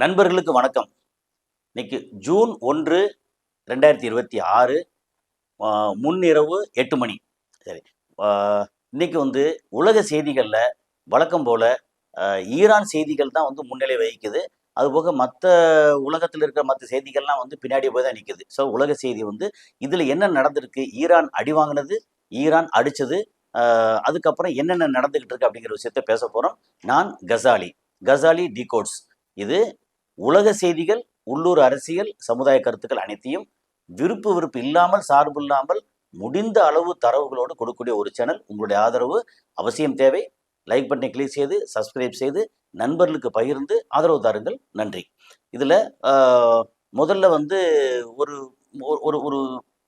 நண்பர்களுக்கு வணக்கம். இன்னைக்கு ஜூன் 1, 2026 முன்னிரவு 8 மணி. சரி. ஆ இன்னைக்கு உலக செய்திகள்ல வழக்கம் போல ஈரான் செய்திகள் தான் முன்னிலை வகிக்குது. அதுபோக மத்த உலகத்துல இருக்கிற மத்த செய்திகள்லாம் பின்னாடி போய் தான் நிக்குது. ஸோ உலக செய்தி இதுல என்ன நடந்திருக்கு? ஈரான் அடி வாங்குனது, ஈரான் அடிச்சது, அ அதுக்கப்புறம் என்னென்ன நடந்துகிட்டு இருக்கு அப்படிங்கிற விஷயத்த பேசப் போறோம். நான் கசாலி. கசாலி டிகோட்ஸ். இது உலக செய்திகள், உள்ளூர் அரசியல், சமுதாய கருத்துக்கள் அனைத்தையும் விருப்பு இல்லாமல், சார்பு இல்லாமல் முடிந்த அளவு தரவுகளோடு கொடுக்கக்கூடிய ஒரு சேனல். உங்களுடைய ஆதரவு அவசியம் தேவை. லைக் பட்டனை கிளிக் செய்து, சப்ஸ்கிரைப் செய்து, நண்பர்களுக்கு பகிர்ந்து ஆதரவு தாருங்கள். நன்றி. இதுல முதல்ல ஒரு ஒரு ஒரு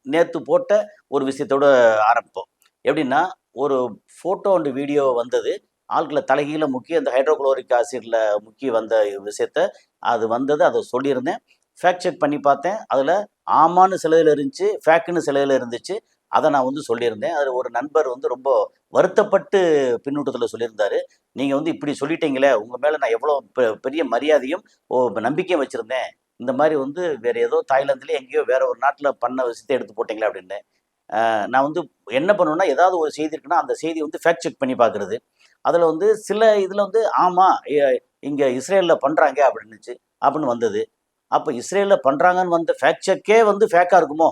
நேத்து போட்ட ஒரு விஷயத்தோட ஆரம்பிப்போம். எப்படின்னா, ஒரு ஃபோட்டோ அண்ட் வீடியோ வந்தது. ஆட்கள தலைகீழ முக்கி அந்த ஹைட்ரோகுளோரிக் ஆசிட்ல முக்கி வந்த விஷயத்த அது வந்தது. அதை சொல்லியிருந்தேன். ஃபேக்ட் செக் பண்ணி பார்த்தேன். அதில் ஆமான்னு சிலதில் இருந்துச்சு, ஃபேக்குன்னு சிலதில் இருந்துச்சு. அதை நான் சொல்லியிருந்தேன். அதில் ஒரு நண்பர் ரொம்ப வருத்தப்பட்டு பின்னூட்டத்தில் சொல்லியிருந்தாரு. நீங்கள் இப்படி சொல்லிட்டீங்களே, உங்கள் மேலே நான் எவ்வளோ பெரிய மரியாதையும் நம்பிக்கையும் வச்சுருந்தேன். இந்த மாதிரி வேற ஏதோ தாய்லாந்துலேயே எங்கேயோ வேற ஒரு நாட்டில் பண்ண விஷயத்தை எடுத்து போட்டிங்களே அப்படின்னு. நான் என்ன பண்ணுவேன்னா, ஏதாவது ஒரு செய்தி இருக்குன்னா அந்த செய்தி ஃபேக்ட் செக் பண்ணி பார்க்குறது. அதில் சில இதில் ஆமா இங்கே இஸ்ரேலில் பண்ணுறாங்க அப்படின்னு வந்தது. அப்போ இஸ்ரேலில் பண்ணுறாங்கன்னு ஃபேக்ட் செக்கே ஃபேக்காக இருக்குமோ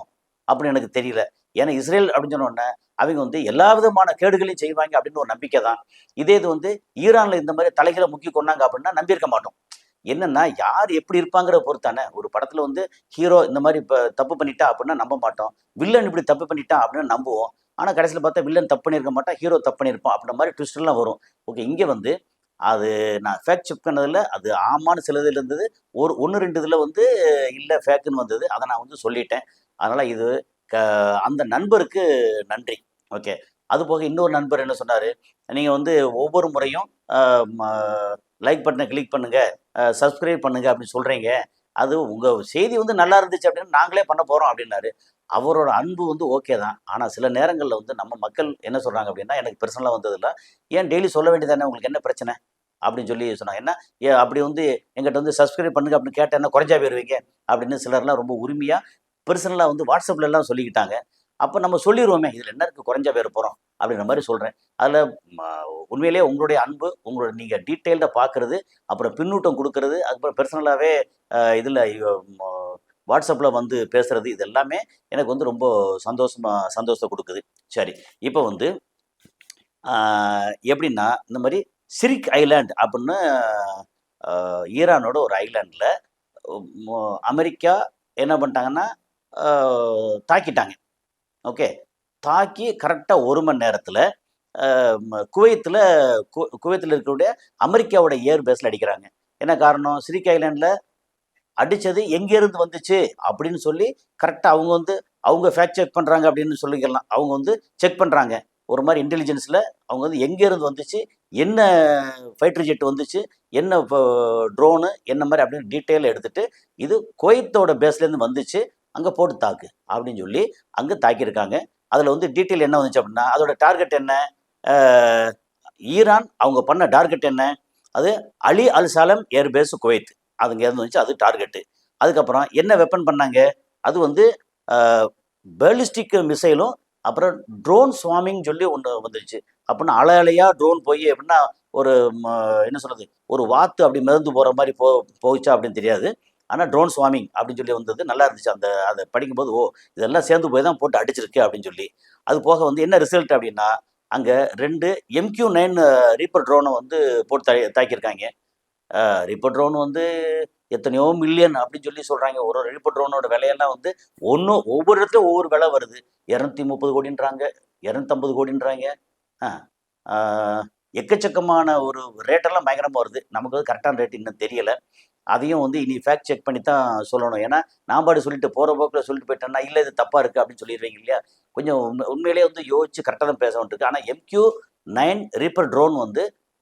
அப்படின்னு எனக்கு தெரியல. ஏன்னா இஸ்ரேல் அப்படின்னு சொன்னோடனே அவங்க எல்லா விதமான கேடுகளையும் செய்வாங்க அப்படின்னு ஒரு நம்பிக்கை தான். இதே இது ஈரானில் இந்த மாதிரி தலைகளை முக்கி கொண்டாங்க அப்படின்னா நம்பியிருக்க மாட்டோம். என்னன்னா யார் எப்படி இருப்பாங்கிற பொறுத்தானே. ஒரு படத்துல ஹீரோ இந்த மாதிரி இப்போ தப்பு பண்ணிட்டா அப்படின்னா நம்ப மாட்டோம். வில்லன் இப்படி தப்பு பண்ணிட்டா அப்படின்னு நம்புவோம். ஆனால் கடைசியில் பார்த்தா வில்லன் தப்பு பண்ணியிருக்க மாட்டான், ஹீரோ தப்பு பண்ணியிருப்பான். அப்படின்ற மாதிரி ட்விஸ்டர்லாம் வரும். ஓகே, இங்கே அது நான் ஃபேக்ட் செக் பண்ணதில் அது ஆமான்னு சிலதில் இருந்தது. ஒன்று ரெண்டு இதில் இல்லை ஃபேக்குன்னு வந்தது. அதை நான் சொல்லிட்டேன். அதனால் இது அந்த நண்பருக்கு நன்றி. ஓகே. அது போக இன்னொரு நண்பர் என்ன சொன்னார், நீங்கள் ஒவ்வொரு முறையும் லைக் பட்டனை கிளிக் பண்ணுங்க, சப்ஸ்கிரைப் பண்ணுங்க அப்படின்னு சொல்கிறீங்க. அது உங்கள் செய்தி நல்லா இருந்துச்சு அப்படின்னு நாங்களே பண்ண போகிறோம் அப்படின்னாரு. அவரோட அன்பு ஓகே தான். ஆனால் சில நேரங்களில் நம்ம மக்கள் என்ன சொல்கிறாங்க அப்படின்னா, எனக்கு பெர்சனலாக வந்ததில்ல, ஏன் டெய்லி சொல்ல வேண்டியதானே, உங்களுக்கு என்ன பிரச்சனை அப்படின்னு சொல்லி சொன்னாங்க. என்ன அப்படி எங்கிட்ட சப்ஸ்கிரைப் பண்ணுங்க அப்படின்னு கேட்டால் என்ன குறைஞ்சா போயிருவீங்க அப்படின்னு சிலர்லாம் ரொம்ப உரிமையாக பெர்சனலாக வாட்ஸ்அப்லலாம் சொல்லிக்கிட்டாங்க. அப்போ நம்ம சொல்லிடுவோமே, இதில் என்ன இருக்குது, குறைஞ்சா போயிட போகிறோம் அப்படின்ற மாதிரி சொல்கிறேன். அதில் உண்மையிலேயே உங்களுடைய அன்பு, உங்களோட நீங்கள் டீட்டெயில்டாக பார்க்குறது, அப்புறம் பின்னூட்டம் கொடுக்கறது, அதுக்கப்புறம் பெர்சனலாகவே இதில் வாட்ஸ்அப்பில் பேசுறது, இது எல்லாமே எனக்கு ரொம்ப சந்தோஷத்தை கொடுக்குது. சரி, இப்போ எப்படின்னா இந்த மாதிரி சிரிக் ஐலாண்ட் அப்படின்னு ஈரானோட ஒரு ஐலாண்டில் அமெரிக்கா என்ன பண்ணிட்டாங்கன்னா தாக்கிட்டாங்க. ஓகே, தாக்கி கரெக்டாக 1 மணி நேரத்தில் குவைத்தில் இருக்கக்கூடிய அமெரிக்காவோட ஏர் பேஸில் அடிக்கிறாங்க. என்ன காரணம்? சிரிக் ஐலாண்டில் அடித்தது எங்கேருந்து வந்துச்சு அப்படின்னு சொல்லி கரெக்டாக அவங்க அவங்க ஃபேக்ட் செக் பண்ணுறாங்க அப்படின்னு சொல்லிக்கலாம். அவங்க செக் பண்ணுறாங்க. ஒரு மாதிரி இன்டெலிஜென்ஸில் அவங்க எங்கேருந்து வந்துச்சு, என்ன ஃபைட்டர் ஜெட் வந்துச்சு, என்ன ட்ரோனு, என்ன மாதிரி அப்படின்னு டீட்டெயிலாக எடுத்துகிட்டு இது குவைத்தோட பேஸ்லேருந்து வந்துச்சு, அங்கே போட்டு தாக்கு அப்படின்னு சொல்லி அங்கே தாக்கியிருக்காங்க. அதில் டீட்டெயில் என்ன வந்துச்சு அப்படின்னா, அதோட டார்கெட் என்ன, ஈரான் அவங்க பண்ண டார்கெட் என்ன, அது அலி அல் சாலம் ஏர்பேஸ் குவைத், அதுங்க இருந்து வந்துச்சு, அது டார்கெட்டு. அதுக்கப்புறம் என்ன வெப்பன் பண்ணாங்க, அது பேலிஸ்டிக் மிசைலும் அப்புறம் ட்ரோன் ஸ்வாமிங் சொல்லி ஒன்று வந்துருச்சு. அப்படின்னா அலையாக ட்ரோன் போய் எப்படின்னா ஒரு என்ன சொல்கிறது, ஒரு வாத்து அப்படி மிதந்து போகிற மாதிரி போயிச்சா அப்படின்னு தெரியாது. ஆனால் ட்ரோன் ஸ்வாமிங் அப்படின்னு சொல்லி வந்தது நல்லா இருந்துச்சு. அதை படிக்கும்போது இதெல்லாம் சேர்ந்து போய் தான் போட்டு அடிச்சிருக்கு அப்படின்னு சொல்லி. அது போக என்ன ரிசல்ட் அப்படின்னா, அங்கே 2 MQ-9 ரீப்பர் ட்ரோனை போட்டு தாக்கியிருக்காங்க. ரீப்பர் ட்ரோன் எத்தனையோ மில்லியன் அப்படின்னு சொல்லி சொல்கிறாங்க. ஒரு ரீப்பர் ட்ரோனோட விலையெல்லாம் ஒவ்வொரு இடத்துலையும் ஒவ்வொரு விலை வருது. 230 கோடின்றாங்க, 250 கோடின்றாங்க. எக்கச்சக்கமான ஒரு ரேட்டெல்லாம் பயங்கரமாக வருது. நமக்கு கரெக்டான ரேட் இன்னும் தெரியலை. அதையும் இனி ஃபேக்ட் செக் பண்ணி தான் சொல்லணும். ஏன்னா நான் பாட்டு சொல்லிட்டு போகிற போக்கில் சொல்லிட்டு போயிட்டேன்னா, இல்லை இது தப்பாக இருக்குது அப்படின்னு சொல்லிடுவீங்க இல்லையா. கொஞ்சம் உண்மையிலேயே யோசிச்சு கரெக்டாக தான் பேச வேண்டியிருக்கு. ஆனால் MQ-9 ரீப்பர் ட்ரோன்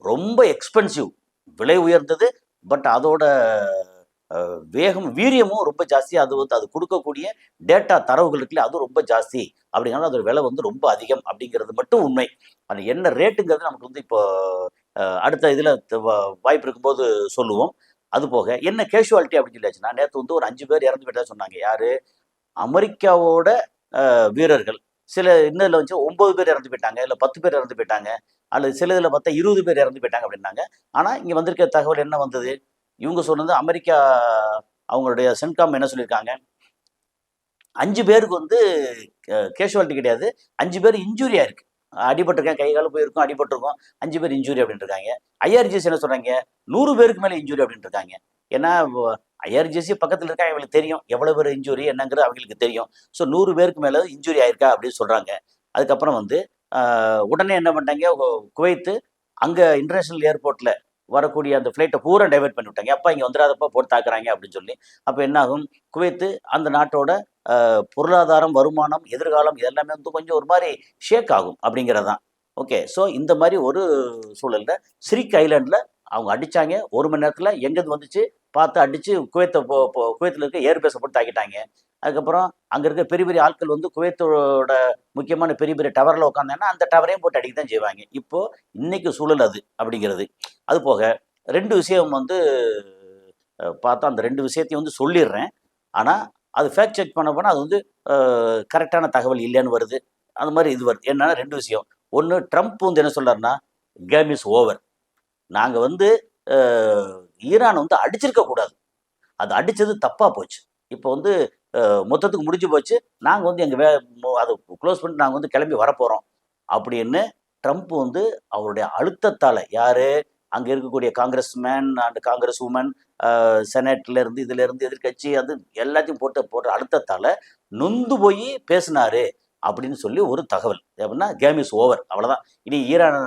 ரொம்ப எக்ஸ்பென்சிவ், விலை உயர்ந்தது. பட் அதோட வேகம், வீரியமும் ரொம்ப ஜாஸ்தி. அது கொடுக்கக்கூடிய டேட்டா தரவுகள் இருக்குல்ல, அதுவும் ரொம்ப ஜாஸ்தி. அப்படிங்கிறனால அதோட விலை ரொம்ப அதிகம் அப்படிங்கிறது மட்டும் உண்மை. அது என்ன ரேட்டுங்கிறது நமக்கு இப்போ அடுத்த இதில் வாய்ப்பு இருக்கும்போது சொல்லுவோம். அது போக என்ன கேஷுவாலிட்டி அப்படின்னு சொல்லியாச்சுன்னா, நேற்று வந்து ஒரு 5 பேர் இறந்து போயிட்டதா சொன்னாங்க. யாரு? அமெரிக்காவோட வீரர்கள். சில இன்னதில வந்து 9 பேர் இறந்து போயிட்டாங்க, இல்ல 10 பேர் இறந்து போயிட்டாங்க, அல்லது சில இதில பார்த்தா 20 பேர் இறந்து போயிட்டாங்க அப்படின்னாங்க. ஆனா, இங்க வந்திருக்க தகவல் என்ன வந்தது? இவங்க சொன்னது அமெரிக்கா அவங்களுடைய சென்காம் என்ன சொல்லியிருக்காங்க? 5 பேருக்கு வந்து கேஷுவாலிட்டி கிடையாது. 5 பேர் இன்ஜூரி ஆயிருக்கு. அடிபட்டுருக்கேன், கை கால் போயிருக்கும், அடிபட்டுருக்கும். 5 பேர் இன்ஜூரி அப்படின்னு இருக்காங்க. ஐஆர்ஜிஎஸ் என்ன சொல்றாங்க? 100 பேருக்கு மேல இன்ஜூரி அப்படின்னு இருக்காங்க. ஏன்னா ஐஆர்ஜிஎஸ் பக்கத்துல இருக்காங்க, இவங்களுக்கு தெரியும். எவ்வளவு பேர் இன்ஜூரி என்னங்கிறது அவங்களுக்கு தெரியும். ஸோ 100 பேருக்கு மேல இன்ஜூரி ஆயிருக்கா அப்படின்னு சொல்றாங்க. அதுக்கப்புறம் வந்து உடனே என்ன பண்ணிட்டாங்க, குவைத்து அங்க இன்டர்நேஷனல் ஏர்போர்ட்ல வரக்கூடிய அந்த ஃப்ளைட்டை பூரா டைவர்ட் பண்ணி விட்டாங்க. அப்பா இங்க வந்துடாதப்பா போட்டு தாக்குறாங்க அப்படின்னு சொல்லி. அப்ப என்ன ஆகும்? குவைத்து அந்த நாட்டோட பொருளாதாரம், வருமானம், எதிர்காலம் இது எல்லாமே வந்து கொஞ்சம் ஒரு மாரி ஷேக் ஆகும் அப்படிங்கிறது தான். ஓகே. ஸோ இந்த மாரி ஒரு சூழல்ல சிரிக் ஐலேண்ட்ல அவங்க அடிச்சாங்க. 1 மணி நேரத்துல எங்கேருந்து வந்துச்சு பார்த்து அடிச்சு குவைத்த குவைத்துல இருக்க ஏர் பேஸ போட்டு தாக்கிட்டாங்க. அதுக்கப்புறம் அங்க இருக்க பெரிய பெரிய ஆட்கள் வந்து குவைத்தோட முக்கியமான பெரிய பெரிய டவர்ல உட்காந்தாங்கன்னா, அந்த டவரையும் போட்டு அடிக்க தான் செய்வாங்க. இப்போ இன்னைக்கு சூழல் அது அப்படிங்கிறது. அது போக 2 விஷயம் வந்து பார்த்தா அந்த 2 விஷயத்தையும் வந்து சொல்லிடுறேன். ஆனா, அது ஃபேக்ட் செக் பண்ண போனா அது வந்து கரெக்டான தகவல் இல்லன்னு வருது. அந்த மாரி இது வருது. என்னன்னா 2 விஷயம். ஒண்ணு ட்ரம்ப் வந்து என்ன சொல்றாருன்னா, கேம் இஸ் ஓவர். நாங்க வந்து அ ஈரான் வந்து அடிச்சிருக்க கூடாது. அது அடிச்சது தப்பா போச்சு. இப்போ வந்து அ மொத்தத்துக்கு முடிஞ்சு போச்சு. நாங்க வந்து எங்க அத குளோஸ் பண்ணிட்டு நாங்க வந்து கிளம்பி வரப்போறோம். அப்படின்னு ட்ரம்ப் வந்து அவருடைய அழுத்தத்தால யாரு? அங்க இருக்கக்கூடிய Congress man and Congress woman செனட்ல இருந்து இதுல இருந்து எதிர்க்கட்சி அது எல்லாத்தையும் போட்ட அழுத்தத்தால நொந்து போய் பேசினாரு அப்படின்னு சொல்லி ஒரு தகவல். எப்படின்னா கேம் இஸ் ஓவர் அவ்வளவுதான். இனி ஈரான்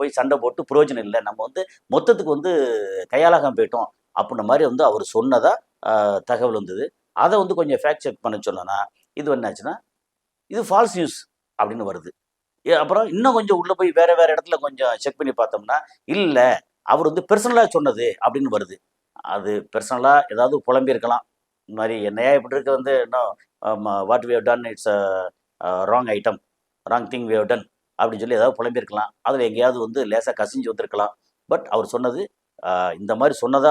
போய் சண்டை போட்டு பிரயோஜனம் இல்லை. நம்ம வந்து மொத்தத்துக்கு வந்து கையாளாகாம போயிட்டோம் அப்படின்ற மாதிரி வந்து அவர் சொன்னதா தகவல் வந்தது. அதை வந்து கொஞ்சம் ஃபேக்ட் செக் பண்ண சொன்னோன்னா இது என்னாச்சுன்னா இது ஃபால்ஸ் நியூஸ் அப்படின்னு வருது. அப்புறம் இன்னும் கொஞ்சம் உள்ள போய் வேற வேற இடத்துல கொஞ்சம் செக் பண்ணி பார்த்தோம்னா, இல்ல அவர் வந்து பெர்சனலா சொன்னது அப்படின்னு வருது. அது பெர்சனலா ஏதாவது புலம்பியிருக்கலாம். இந்த மாரி என்னையா இப்படி இருக்க வந்து இன்னும் what we have done it's wrong item, wrong thing we have done அப்படின்னு சொல்லி ஏதாவது புலம்பியிருக்கலாம். அதில எங்கேயாவது வந்து லேசா கசிஞ்சு வந்திருக்கலாம். பட் அவர் சொன்னது இந்த மாரி சொன்னதா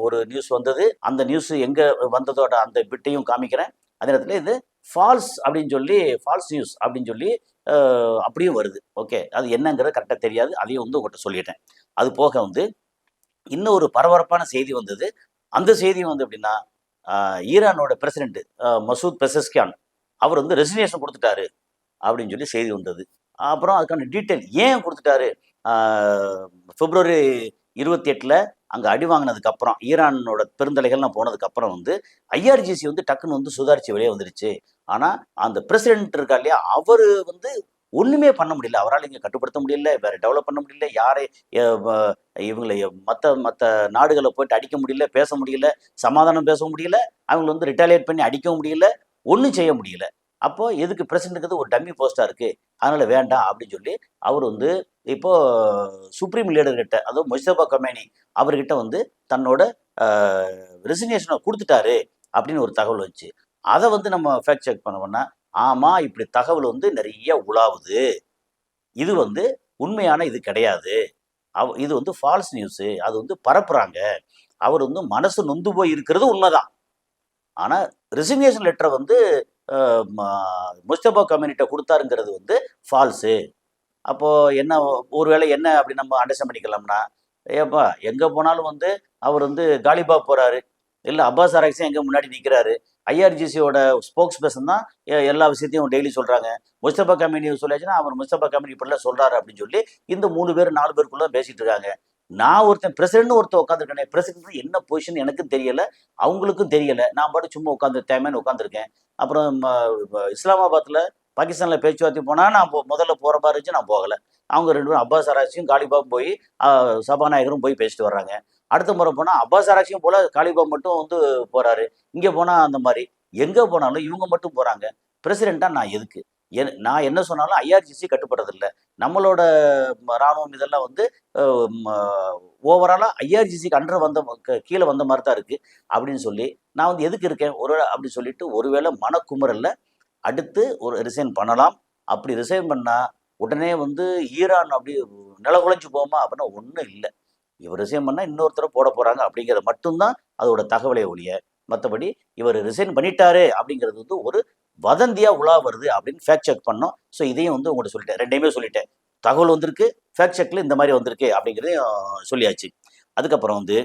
ஒரு நியூஸ் வந்தது. அந்த நியூஸ் எங்க வந்ததோட அந்த பிட்டையும் காமிக்கிறேன். அதே நேரத்தில இது ஃபால்ஸ் அப்படின்னு சொல்லி ஃபால்ஸ் நியூஸ் அப்படின்னு சொல்லி அப்படியே வருது. ஓகே. அது என்னங்கிறது கரெக்ட்டா தெரியாது. அதையும் வந்து உங்கள்ட்ட சொல்லிட்டேன். அது போக வந்து இன்னும் ஒரு பரபரப்பான செய்தி வந்தது. அந்த செய்தியும் வந்து எப்படின்னா, ஈரானோட பிரசிடென்ட் மசூத் பெசஸ்கியான் அவர் வந்து ரெசிக்னேஷன் குடுத்துட்டாரு அப்படின்னு சொல்லி செய்தி வந்தது. அப்புறம் அதுக்கான டீட்டெயில் ஏன் குடுத்துட்டாரு? ஆ பிப்ரவரி 28ல அங்க அடி வாங்குனதுக்கு அப்புறம், ஈரானோட பெருந்தலைகள்லாம் போனதுக்கு அப்புறம் வந்து ஐஆர்ஜிசி வந்து டக்குன்னு வந்து சுதாரிச்சு வெளிய வந்துருச்சு. ஆனா, அந்த பிரசிடென்ட் இருக்கார் இல்லையா? அவரு வந்து ஒண்ணுமே பண்ண முடியல. அவரால இங்க கட்டுப்படுத்த முடியல. வேற டெவலப் பண்ண முடியல. யாரை எ வ இவங்கள மத்த மத்த நாடுகள போயிட்டு அடிக்க முடியல, பேச முடியல, சமாதானம் பேச முடியல. அவங்கள வந்து ரிட்டாலியேட் பண்ணி அடிக்கவும் முடியல. ஒண்ணும் செய்ய முடியல. அப்போ எதுக்கு பிரசிடென்ட்ங்கிறது ஒரு டம்மி போஸ்ட்டா இருக்கு. அதனால வேண்டாம் அப்படின்னு சொல்லி, அவர் வந்து இப்போ சுப்ரீம் லீடர் கிட்ட, அதாவது முஜ்தபா கமேனி அவர்கிட்ட வந்து தன்னோட அ ரெசிக்னேஷன குடுத்துட்டாரு அப்படின்னு ஒரு தகவல் வந்துச்சு. அத வந்து நம்ம ஃபேக்ட் செக் பண்ணோம்னா, ஆமா இப்படி தகவல் வந்து நெறைய உலாவுது. இது வந்து உண்மையான இது கிடையாது. இது வந்து ஃபால்ஸ் நியூஸு. அது வந்து பரப்புறாங்க. அவர் வந்து மனசு நொந்து போய் இருக்கிறது உண்மதான். ஆனா ரெசிக்னேஷன் லெட்டர வந்து அ ம முஸ்தபா கம்யூனிட்ட குடுத்தாருங்கிறது வந்து ஃபால்ஸு. அப்போ என்ன ஒருவேளை என்ன அப்படி நம்ம அண்டர்ஸ்டாண்ட் பண்ணிக்கலாம்னா, ஏப்பா எங்க போனாலும் வந்து அவர் வந்து காலிபாப் போறாரு. இல்ல அப்பாஸ் ஆராக்ஸி எங்க முன்னாடி நிக்கிறாரு. ஐஆர்ஜிசியோட ஸ்போக்ஸ் பெர்சன் தான் எல்லா விஷயத்தையும் டெய்லி சொல்றாங்க. முஸ்தபா கம்பெனி சொல்லியாச்சுன்னா, அவர் முஸ்தபா கம்பெனி இப்படிலாம் சொல்றாரு அப்படின்னு சொல்லி, இந்த 3 பேர் 4 பேருக்குள்ள பேசிட்டு இருக்காங்க. நான் ஒருத்தன் பிரசிடென்ட்னு ஒருத்தன் உட்காந்துருக்கேனே, பிரசிடென்ட் என்ன பொசிஷன் எனக்கும் தெரியல. அவங்களுக்கும் தெரியல. நான் பாட்டுக்கு சும்மா உட்காந்து தேமேன்னு உட்காந்துருக்கேன். அப்புறம் இஸ்லாமாபாத்ல பாகிஸ்தான்ல பேச்சுவார்த்தை போனா, நான் முதல்ல போற மாரி இருந்துச்சு. நான் போகல. அவங்க 2 பேரும் அப்பாஸ் ஆராக்சியும், காலிபாபும் போய் சபாநாயகரும் போய் பேசிட்டு வர்றாங்க. அடுத்த முறை போனா அப்பாஸ் ஆராக்சியும் போல, காலிபாப் மட்டும் வந்து போறாரு. இங்க போனா அந்த மாரி. எங்க போனாலும் இவங்க மட்டும் போறாங்க. பிரசிடென்ட்டா நான் எதுக்கு? நான் என்ன சொன்னாலும் ஐஆர்ஜிசி கட்டுப்படுறதில்ல. நம்மளோட ராணுவம் இதெல்லாம் வந்து அ ம ஓவராலா ஐஆர்ஜிசிக்கு அண்டர் வந்த கீழ வந்த மாரி தான் இருக்கு. அப்படின்னு சொல்லி, நான் வந்து எதுக்கு இருக்கேன்? அப்படி சொல்லிட்டு ஒருவேளை மனக்குமுறல்ல அடுத்து ஒரு ரிசைன் பண்ணலாம். அப்படி ரிசைன் பண்ணா, உடனே வந்து ஈரான் அப்படி நிலகுலைஞ்சு போகுமா? அப்படின்னா ஒண்ணும் இல்ல. இவர் ரிசைன் பண்ணால் இன்னொருத்தரை போட போகிறாங்க அப்படிங்கிறது மட்டும்தான் அதோட தகவலை ஒழிய, மற்றபடி இவர் ரிசைன் பண்ணிட்டாரு அப்படிங்கிறது வந்து ஒரு வதந்தியாக உலா வருது அப்படின்னு ஃபேக்ட் செக் பண்ணோம். ஸோ இதையும் வந்து உங்கள்கிட்ட சொல்லிட்டேன், ரெண்டையுமே சொல்லிட்டேன். தகவல் வந்திருக்கு, ஃபேக்ட் செக்கில் இந்த மாதிரி வந்திருக்கு அப்படிங்கிறதையும் சொல்லியாச்சு. அதுக்கப்புறம் வந்து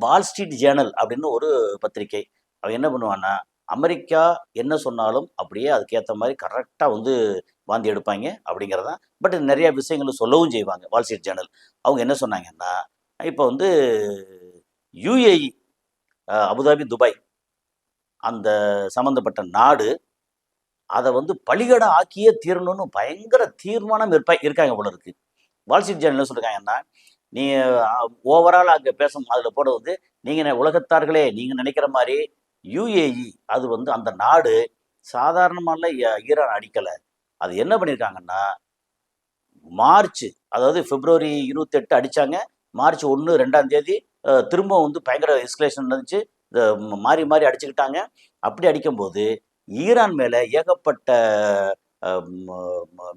வால் ஸ்ட்ரீட் ஜேர்னல் அப்படின்னு ஒரு பத்திரிகை. அவன் என்ன பண்ணுவான்னா, அமெரிக்கா என்ன சொன்னாலும் அப்படியே அதுக்கேற்ற மாதிரி கரெக்டாக வந்து வாந்தி எடுப்பாங்க அப்படிங்கிறதான். பட் நிறைய விஷயங்களும் சொல்லவும் செய்வாங்க. வால் ஸ்ட்ரீட் ஜேர்னல் அவங்க என்ன சொன்னாங்கன்னா, இப்போ வந்து யுஏஇ, அபுதாபி, துபாய் அந்த சம்மந்தப்பட்ட நாடு அதை வந்து பலிகட ஆக்கியே தீரணும்னு பயங்கர தீர்மானம் இருக்காங்க போல இருக்கு. வால் ஸ்ட்ரீட் ஜேர்னல் என்ன சொல்லிருக்காங்கன்னா, நீ ஓவரால் அங்கே பேசும் அதில் போட வந்து நீங்கள் உலகத்தார்களே நீங்கள் நினைக்கிற மாதிரி யுஏஇ அது வந்து அந்த நாடு சாதாரணமான ஈரான் அடிக்கலை. அது என்ன பண்ணியிருக்காங்கன்னா, மார்ச் அதாவது பிப்ரவரி 28 அடித்தாங்க. மார்ச் 1, 2ஆம் தேதி திரும்ப வந்து பயங்கர எஸ்கலேஷன் இருந்துச்சு. மாறி மாறி அடிச்சுக்கிட்டாங்க. அப்படி அடிக்கும்போது ஈரான் மேலே ஏகப்பட்ட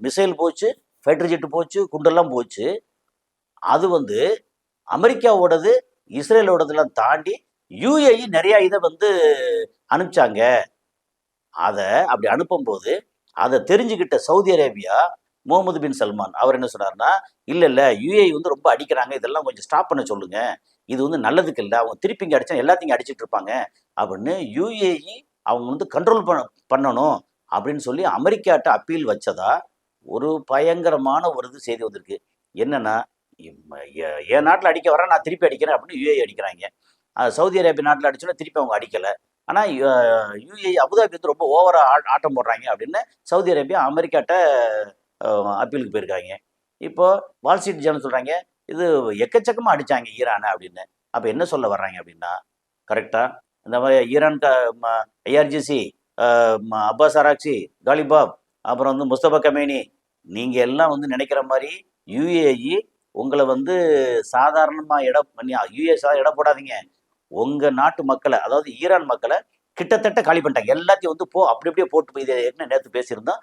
மிசைல் போச்சு, ஃபைட்டர் ஜெட்டு போச்சு, குண்டெல்லாம் போச்சு. அது வந்து அமெரிக்காவோடது இஸ்ரேலோடதெல்லாம் தாண்டி யுஏஇ நிறைய இதை வந்து அனுப்பிச்சாங்க. அதை அப்படி அனுப்பும்போது அதை தெரிஞ்சுக்கிட்ட சவுதி அரேபியா முகமது பின் சல்மான் அவர் என்ன சொன்னார்னா, இல்லை யுஏஇ வந்து ரொம்ப அடிக்கிறாங்க, இதெல்லாம் கொஞ்சம் ஸ்டாப் பண்ண சொல்லுங்க, இது வந்து நல்லதுக்கு இல்லை, அவங்க திருப்பி இங்கே அடிச்சா எல்லாத்தையும் அடிச்சிட்டு இருப்பாங்க அப்படின்னு யுஏஇ அவங்க வந்து கண்ட்ரோல் பண்ணணும் அப்படின்னு சொல்லி அமெரிக்காட்ட அப்பீல் வச்சதா ஒரு பயங்கரமான ஒரு இது செய்தி வந்திருக்கு. என்னன்னா, என் நாட்டில் அடிக்க வரேன், நான் திருப்பி அடிக்கிறேன் அப்படின்னு யுஏஇ அடிக்கிறாங்க. சவுதி அரேபியா நாட்டில் அடிச்சோன்னா திருப்பி அவங்க அடிக்கலை. ஆனால் யுஏஇ அபுதாபி வந்து ரொம்ப ஓவராக ஆட்டம் போடுறாங்க அப்படின்னு சவுதி அரேபியா அமெரிக்காட்ட அப்பீலுக்கு போயிருக்காங்க. இப்போ வால் ஸ்ட்ரீட் ஜேர்னல் சொல்கிறாங்க, இது எக்கச்சக்கமாக அடித்தாங்க ஈரானை அப்படின்னு. அப்போ என்ன சொல்ல வர்றாங்க அப்படின்னா, கரெக்டாக இந்த மாதிரி ஈரான் ஐஆர்ஜிசி, அப்பாஸ் அராக்சி, காலிபாப், அப்புறம் வந்து முஸ்தபா கமேனி, நீங்கள் எல்லாம் வந்து நினைக்கிற மாதிரி யுஏஇ உங்களை வந்து சாதாரணமாக இடம் போடாதீங்க. உங்கள் நாட்டு மக்களை, அதாவது ஈரான் மக்களை கிட்டத்தட்ட காலி பண்ணிட்டாங்க. எல்லாத்தையும் வந்து அப்படி அப்படியே போட்டு, இதை என்ன நேற்று பேசியிருந்தோம்,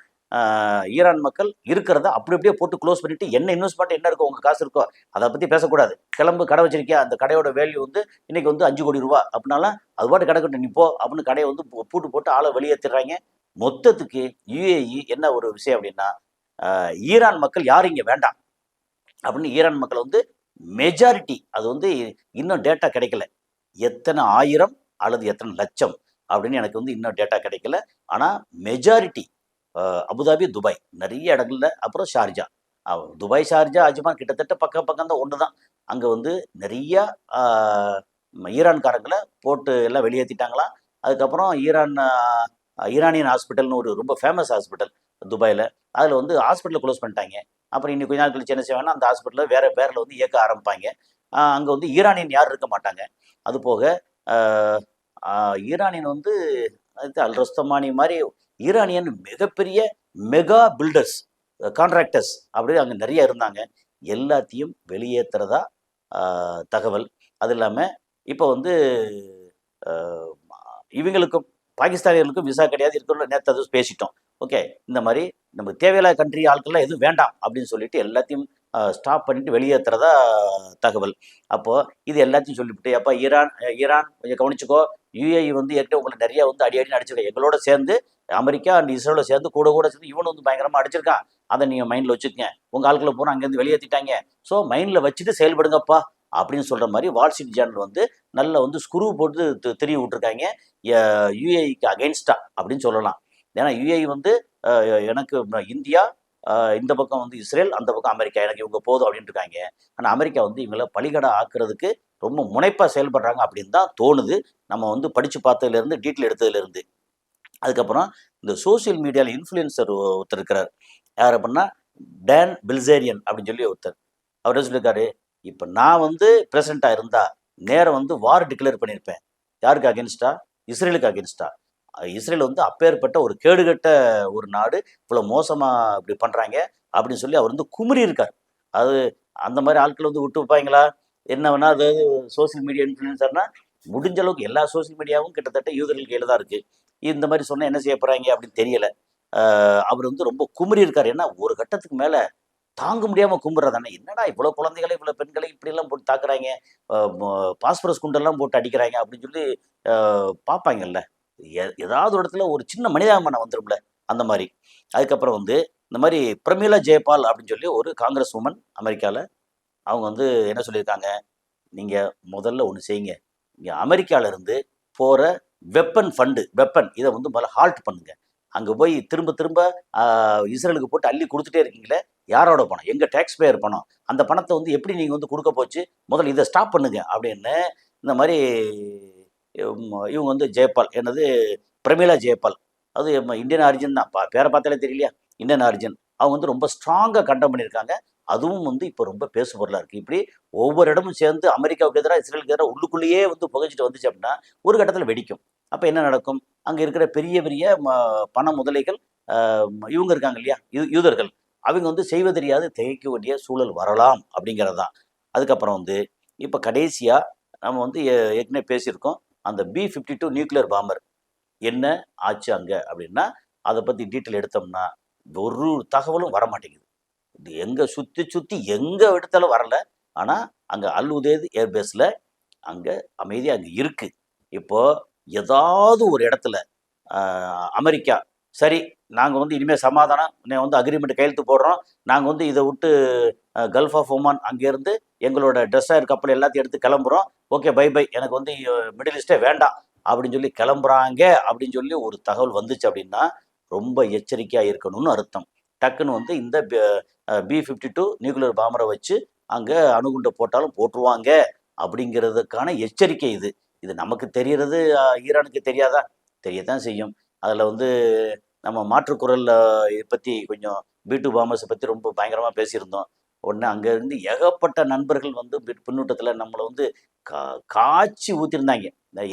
ஈரான் மக்கள் இருக்கிறத அப்படி அப்படியே போட்டு க்ளோஸ் பண்ணிட்டு, என்ன இன்வெஸ்ட்மெண்ட் என்ன இருக்கோ, உங்கள் காசு இருக்கோ அதை பற்றி பேசக்கூடாது. கிளம்பு, கடை வச்சிருக்கியா, அந்த கடையோட வேல்யூ வந்து இன்னைக்கு வந்து 5 கோடி ரூபா அப்படின்னாலும் அது பாட்டு கடை கட்டு நிப்போ அப்படின்னு கடையை வந்து பூட்டு போட்டு ஆளை வெளியேற்றிடுறாங்க. மொத்தத்துக்கு யுஏஇ என்ன ஒரு விஷயம் அப்படின்னா, ஈரான் மக்கள் யாரும் இங்கே வேண்டாம் அப்படின்னு ஈரான் மக்கள் வந்து மெஜாரிட்டி, அது வந்து இன்னும் டேட்டா கிடைக்கல, எத்தனை ஆயிரம் அல்லது எத்தனை லட்சம் அப்படின்னு எனக்கு வந்து இன்னும் டேட்டா கிடைக்கல. ஆனால் மெஜாரிட்டி அபுதாபி, துபாய் நிறைய இடங்கள்ல, அப்புறம் ஷார்ஜா, துபாய், ஷார்ஜா, அஜ்மான் கிட்டத்தட்ட பக்கம் தான் ஒன்று தான். அங்கே வந்து நிறைய ஈரான்காரங்களை போட்டு எல்லாம் வெளியேற்றிட்டாங்களாம். அதுக்கப்புறம் ஈரானியன் ஹாஸ்பிட்டல்னு ஒரு ரொம்ப ஃபேமஸ் ஹாஸ்பிட்டல் துபாயில், அதில் வந்து ஹாஸ்பிட்டலை க்ளோஸ் பண்ணிட்டாங்க. அப்புறம் இன்னும் கொஞ்ச நாள் கழிச்சு என்ன செய்வாங்கன்னா, அந்த ஹாஸ்பிட்டலில் வேறு பேரில் வந்து இயக்க ஆரம்பிப்பாங்க. அங்கே வந்து ஈரானியன் யாரும் இருக்க மாட்டாங்க. அது போக ஈரானியன் வந்து அல் ரஸ்தமானி மாதிரி ஈரானியன் மிகப்பெரிய மெகா பில்டர்ஸ், கான்ட்ராக்டர்ஸ் அப்படி அங்கே நிறைய இருந்தாங்க. எல்லாத்தையும் வெளியேற்றுறதா தகவல். அது இல்லாமல் இப்போ வந்து இவங்களுக்கும் பாகிஸ்தானியர்களுக்கும் விசா கிடையாது, இருக்கிற நேற்று அது பேசிட்டோம். ஓகே, இந்த மாதிரி நமக்கு தேவையில்லாத கண்ட்ரி ஆட்கள்லாம் எதுவும் வேண்டாம் அப்படின்னு சொல்லிட்டு எல்லாத்தையும் ஸ்டாப் பண்ணிட்டு வெளியேற்றுறதா தகவல். அப்போது இது எல்லாத்தையும் சொல்லிவிட்டு, அப்போ ஈரான் கொஞ்சம் கவனிச்சுக்கோ, யுஏஇ வந்து ஏற்கனவே உங்களை நிறைய வந்து அடி அடிச்சிருக்கேன், எங்களோட சேர்ந்து அமெரிக்கா அண்ட் இஸ்ரேலோட சேர்ந்து கூட சேர்ந்து இவனு வந்து பயங்கரமாக அடிச்சிருக்கான், அதை நீங்கள் மைண்டில் வச்சுக்கங்க, உங்கள் ஆட்களை பூரா அங்கேருந்து வெளியேற்றிட்டாங்க, ஸோ மைண்டில் வச்சுட்டு செயல்படுங்கப்பா அப்படின்னு சொல்கிற மாதிரி வால் ஸ்ட்ரீட் ஜேர்னல் வந்து நல்ல வந்து ஸ்க்ரூ போட்டு தெரிய விட்டுருக்காங்க யுஏஇக்கு அகெயின்ஸ்டா அப்படின்னு சொல்லலாம். ஏன்னா யுஏஇ வந்து எனக்கு இந்தியா, இந்த பக்கம் வந்து இஸ்ரேல், அந்த பக்கம் அமெரிக்கா, எனக்கு இவங்க போதும் அப்படின்ட்டு இருக்காங்க. ஆனால் அமெரிக்கா வந்து இவங்களை பலிகடை ஆக்குறதுக்கு ரொம்ப முனைப்பாக செயல்படுறாங்க அப்படின்னு தான் தோணுது, நம்ம வந்து படித்து பார்த்ததுலேருந்து, டீட்டெயில் எடுத்ததுலேருந்து. அதுக்கப்புறம் இந்த சோசியல் மீடியாவில் இன்ஃப்ளூயன்சர் ஒருத்தர் இருக்கிறார், யார் அப்படின்னா டேன் பில்சேரியன் அப்படின்னு சொல்லி ஒருத்தர். அவர் என்ன சொல்லியிருக்காரு, இப்போ நான் வந்து பிரசிடெண்ட்டாக இருந்தால் நேரம் வந்து வார் டிக்ளேர் பண்ணியிருப்பேன். யாருக்கு அகென்ஸ்டா? இஸ்ரேலுக்கு அகென்ஸ்டா. இஸ்ரேல் வந்து அப்பேற்பட்ட ஒரு கேடுகட்ட ஒரு நாடு, இவ்வளோ மோசமாக இப்படி பண்ணுறாங்க அப்படின்னு சொல்லி அவர் வந்து குமுறி இருக்கார். அது அந்த மாதிரி ஆட்கள் வந்து விட்டு வைப்பாங்களா என்ன வேணா? அதாவது சோசியல் மீடியா இன்ஃப்ளூயன்சர்னா முடிஞ்ச அளவுக்கு எல்லா சோசியல் மீடியாவும் கிட்டத்தட்ட யூதர்கள் கையில் தான் இருக்குது. இந்த மாதிரி சொன்னால் என்ன செய்ய போகிறாங்க அப்படின்னு தெரியலை. அவர் வந்து ரொம்ப குமுறி இருக்கார். ஏன்னா ஒரு கட்டத்துக்கு மேலே தாங்க முடியாமல் கும்பிட்றதானே, என்னடா இவ்வளோ குழந்தைகளை இவ்வளோ பெண்களை இப்படியெல்லாம் போட்டு தாக்குறாங்க, பாஸ்பரஸ் குண்டெல்லாம் போட்டு அடிக்கிறாங்க அப்படின்னு சொல்லி பார்ப்பாங்கல்ல. ஏதாவது ஒரு இடத்துல ஒரு சின்ன மனிதாபிமானம் வந்துரும்ல, அந்த மாதிரி. அதுக்கப்புறம் வந்து இந்த மாதிரி பிரமீளா ஜெயபால் அப்படின்னு சொல்லி ஒரு காங்கிரஸ் உமன் அமெரிக்காவில், அவங்க வந்து என்ன சொல்லியிருக்காங்க, நீங்கள் முதல்ல ஒன்று செய்யுங்க, இங்கே அமெரிக்காவிலேருந்து போகிற வெப்பன் இதை வந்து முதல்ல ஹால்ட் பண்ணுங்க. அங்கே போய் திரும்ப திரும்ப இஸ்ரேலுக்கு போட்டு அள்ளி கொடுத்துட்டே இருக்கீங்களே, யாரோட பணம், எங்கள் டேக்ஸ் பேயர் பணம், அந்த பணத்தை வந்து எப்படி நீங்கள் வந்து கொடுக்க போச்சு, முதல்ல இதை ஸ்டாப் பண்ணுங்க அப்படின்னு இந்த மாதிரி இவங்க வந்து ஜெயபால், என்னது பிரமீளா ஜெயபால், அது இந்தியன் ஆரிஜின் தான், பேரை பார்த்தாலே தெரியலையா, இந்தியன் ஆரிஜின். அவங்க வந்து ரொம்ப ஸ்ட்ராங்காக கண்டம் பண்ணியிருக்காங்க. அதுவும் வந்து இப்போ ரொம்ப பேசு பொருளாக இருக்குது. இப்படி ஒவ்வொரு இடமும் சேர்ந்து அமெரிக்காவுக்கு எதிராக இஸ்ரேலுக்கு எதிராக உள்ளுக்குள்ளேயே வந்து புகைச்சிட்டு வந்துச்சு அப்படின்னா ஒரு கட்டத்தில் வெடிக்கும். அப்போ என்ன நடக்கும், அங்கே இருக்கிற பெரிய பெரிய பண முதலைகள் இவங்க இருக்காங்க இல்லையா, யூதர்கள், அவங்க வந்து செய்வதறியாது திகைக்க வேண்டிய சூழல் வரலாம் அப்படிங்கிறது தான். அதுக்கப்புறம் வந்து இப்போ கடைசியாக நம்ம வந்து ஏற்கனவே பேசியிருக்கோம், அந்த B-52 நியூக்ளியர் பாம்பர் என்ன ஆச்சு அங்கே அப்படின்னா, அதை பற்றி டீட்டெயில் எடுத்தோம்னா ஒரு தகவலும் வரமாட்டேங்குது. இது எங்கே சுற்றி சுற்றி எங்கே எடுத்தாலும் வரல. ஆனால் அங்கே அல் உதேத் ஏர்பேஸில் அங்கே அமைதியாக அங்கே இருக்குது. இப்போது ஏதாவது ஒரு இடத்துல அமெரிக்கா, சரி நாங்கள் வந்து இனிமேல் சமாதானம் வந்து அக்ரிமெண்ட் கையெழுத்து போடுறோம், நாங்கள் வந்து இதை விட்டு கல்ஃப் ஆஃப் ஒமான் அங்கேருந்து எங்களோட டெஸ்டாயர் கப்பல் எல்லாத்தையும் எடுத்து கிளம்புறோம், ஓகே பை பை, எனக்கு வந்து மிடில் ஈஸ்டே வேண்டாம் அப்படின்னு சொல்லி கிளம்புறாங்க அப்படின்னு சொல்லி ஒரு தகவல் வந்துச்சு அப்படின்னா ரொம்ப எச்சரிக்கையாக இருக்கணும்னு அர்த்தம். டக்குன்னு வந்து இந்த B-52 நியூக்ளியர் பாம்பரை வச்சு அங்கே அணுகுண்டை போட்டாலும் போட்டுருவாங்க அப்படிங்கிறதுக்கான எச்சரிக்கை இது. இது நமக்கு தெரியறது ஈரானுக்கு தெரியாதா? தெரியத்தான் செய்யும். அதில் வந்து நம்ம மாற்றுக்குரலில் இதை பற்றி கொஞ்சம் B-2 பாம்பர்ஸை பற்றி ரொம்ப பயங்கரமாக பேசியிருந்தோம். உடனே அங்கேருந்து ஏகப்பட்ட நண்பர்கள் வந்து பின்னூட்டத்தில் நம்மளை வந்து காய்ச்சி ஊற்றிருந்தாங்க.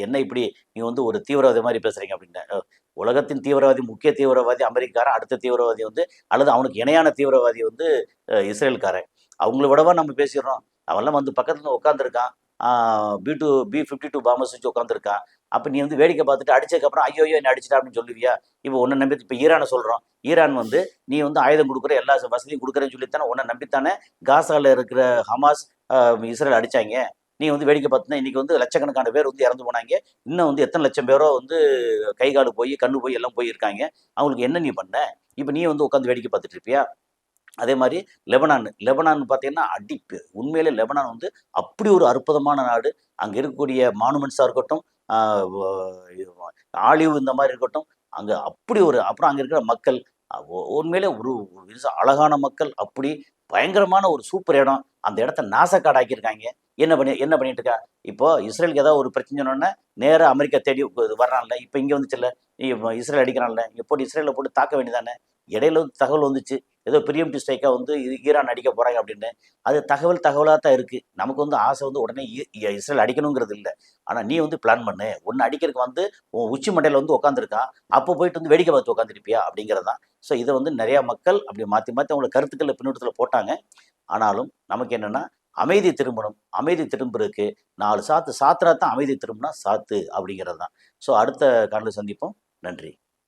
என்ன இப்படி நீங்கள் வந்து ஒரு தீவிரவாதி மாதிரி பேசுகிறீங்க அப்படின்னு. உலகத்தின் தீவிரவாதி, முக்கிய தீவிரவாதி அமெரிக்காரன், அடுத்த தீவிரவாதி வந்து அல்லது அவனுக்கு இணையான தீவிரவாதி வந்து இஸ்ரேல்காரன். அவங்கள விடவா நம்ம பேசிடுறோம். அவன்லாம் வந்து பக்கத்தில் உட்காந்துருக்கான், B-52 பாம்பர்ஸ் வச்சு உட்காந்துருக்கான். அப்போ நீ வந்து வேடிக்கை பார்த்துட்டு அடிச்சதுக்கப்புறம் ஐயோ என்ன அடிச்சிட்டா அப்படின்னு சொல்லுவியா? இப்போ உன்னை நம்பி இப்போ ஈரானை சொல்கிறோம். ஈரான் வந்து நீ வந்து ஆயுதம் கொடுக்குற, எல்லா வசதியும் கொடுக்குறேன்னு சொல்லித்தானே உன்னை நம்பித்தானே காசாவில் இருக்கிற ஹமாஸ் இஸ்ரேல் அடித்தாங்க. நீ வந்து வேடிக்கை பார்த்துனா இன்றைக்கி வந்து லட்சக்கணக்கான பேர் வந்து இறந்து போனாங்க. இன்னும் வந்து எத்தனை லட்சம் பேரோ வந்து கை கால் போய் கண்ணு போய் எல்லாம் போயிருக்காங்க. அவங்களுக்கு என்ன நீ பண்ண? இப்போ நீ வந்து உட்காந்து வேடிக்கை பார்த்துட்டு இருப்பியா? அதே மாதிரி லெபனான் பார்த்தீங்கன்னா உண்மையிலே லெபனான் வந்து அப்படி ஒரு அற்புதமான நாடு. அங்கே இருக்கக்கூடிய மானுமெண்ட்ஸாக இருக்கட்டும், ஆலிவ் இந்த மாதிரி இருக்கட்டும், அங்கே அப்படி ஒரு, அப்புறம் அங்கே இருக்கிற மக்கள் உண்மையிலே ஒரு அழகான மக்கள், அப்படி பயங்கரமான ஒரு சூப்பர் இடம். அந்த இடத்த நாசக்காடாக்கியிருக்காங்க. என்ன பண்ணிட்டு இருக்கா? இப்போ இஸ்ரேலுக்கு ஏதாவது ஒரு பிரச்சனை சொன்னோன்னா நேராக அமெரிக்கா தேடி வர்றான்ல. இப்போ இங்கே வந்துச்சுல்ல, இஸ்ரேல் அடிக்கிறான்ல, இங்கே போட்டு இஸ்ரேலில் போட்டு தாக்க வேண்டியதானே. இடையில வந்து தகவல் வந்துச்சு, ஏதோ பிரியம்டி ஸ்ட்ரைக்காக வந்து ஈரான் அடிக்க போகிறாங்க அப்படின்னு. அது தகவலாக தான் இருக்குது. நமக்கு வந்து ஆசை வந்து உடனே இஸ்ரேல் அடிக்கணுங்கிறது இல்லை. ஆனால் நீ வந்து பிளான் பண்ணு, ஒன்று அடிக்கிறதுக்கு வந்து உன் உச்சி மண்டையில் வந்து உட்காந்துருக்கான், அப்போ போயிட்டு வந்து வேடிக்கை பார்த்து உட்காந்துருப்பியா அப்படிங்கிறது தான். ஸோ இதை வந்து நிறையா மக்கள் அப்படி மாற்றி அவங்கள கருத்துக்களை பின்னூட்டத்தில் போட்டாங்க. ஆனாலும் நமக்கு என்னென்னா அமைதி திரும்பணும். அமைதி திரும்புறதுக்கு 4 சாத்து சாத்துறா தான் அமைதி திரும்பினா சாத்து அப்படிங்கிறது தான். ஸோ அடுத்த காணொலி சந்திப்போம். நன்றி.